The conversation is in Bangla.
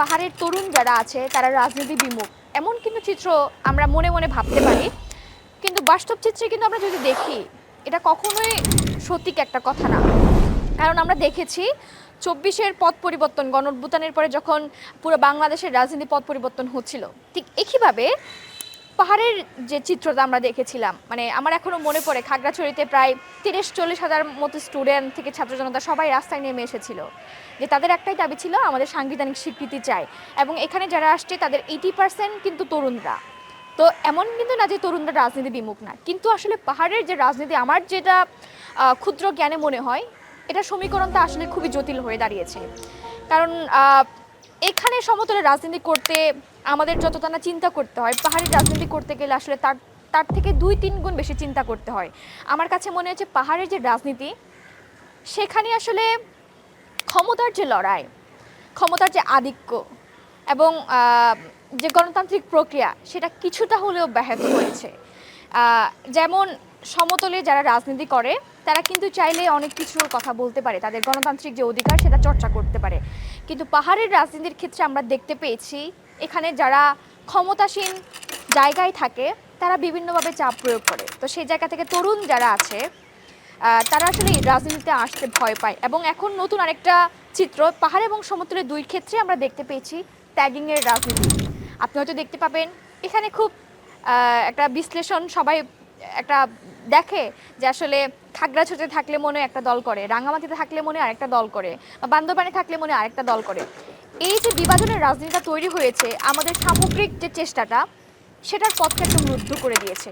পাহাড়ের তরুণ যারা আছে তারা রাজনীতি বিমুখ এমন কিন্তু চিত্র আমরা মনে মনে ভাবতে পারি, কিন্তু বাস্তব চিত্রে কিন্তু আমরা যদি দেখি এটা কখনোই সঠিক একটা কথা না। কারণ আমরা দেখেছি 24-এর পথ পরিবর্তন, গণঅভ্যুত্থানের পরে যখন পুরো বাংলাদেশের রাজনীতি পথ পরিবর্তন হচ্ছিল, ঠিক একইভাবে পাহাড়ের যে চিত্রটা আমরা দেখেছিলাম, মানে আমার এখনো মনে পড়ে খাগড়াছড়িতে প্রায় 30-40 হাজার মতো স্টুডেন্ট থেকে ছাত্র জনতা সবাই রাস্তায় নেমে এসেছিল, যে তাদের একটাই দাবি ছিল আমাদের সাংবিধানিক স্বীকৃতি চাই। এবং এখানে যারা আসছে তাদের 80% কিন্তু তরুণরা। তো এমন কিন্তু না যে তরুণরা রাজনীতি বিমুখ না, কিন্তু আসলে পাহাড়ের যে রাজনীতি আমার যেটা ক্ষুদ্র জ্ঞানে মনে হয়, এটা সমীকরণটা আসলে খুবই জটিল হয়ে দাঁড়িয়েছে। কারণ এখানে সমতলে রাজনীতি করতে আমাদের যতটা না চিন্তা করতে হয়, পাহাড়ি রাজনীতি করতে গেলে আসলে তার তার থেকে 2-3 গুণ বেশি চিন্তা করতে হয়। আমার কাছে মনে হচ্ছে পাহাড়ের যে রাজনীতি, সেখানে আসলে ক্ষমতার যে লড়াই, ক্ষমতার যে আধিক্য এবং যে গণতান্ত্রিক প্রক্রিয়া, সেটা কিছুটা হলেও ব্যাহত হয়েছে। যেমন সমতলে যারা রাজনীতি করে তারা কিন্তু চাইলে অনেক কিছুর কথা বলতে পারে, তাদের গণতান্ত্রিক যে অধিকার সেটা চর্চা করতে পারে। কিন্তু পাহাড়ের রাজনীতির ক্ষেত্রে আমরা দেখতে পেয়েছি এখানে যারা ক্ষমতাসীন জায়গায় থাকে তারা বিভিন্নভাবে চাপ প্রয়োগ করে। তো সেই জায়গা থেকে তরুণ যারা আছে তারা আসলে রাজনীতিতে আসতে ভয় পায়। এবং এখন নতুন আরেকটা চিত্র পাহাড় এবং সমতলের দুই ক্ষেত্রে আমরা দেখতে পেয়েছি ট্যাগিংয়ের রাজনীতি। আপনি হয়তো দেখতে পাবেন এখানে খুব একটা বিশ্লেষণ সবাই একটা দেখে যে আসলে খাগড়াছড়িতে থাকলে মনে একটা দল করে, রাঙামাটিতে থাকলে মনে আরেকটা দল করে, বা বান্দরবানে থাকলে মনে আরেকটা দল করে। এই যে বিভাজনের রাজনীতিটা তৈরি হয়েছে, আমাদের সামগ্রিক যে চেষ্টাটা সেটার পথকে একটু রুদ্ধ করে দিয়েছে।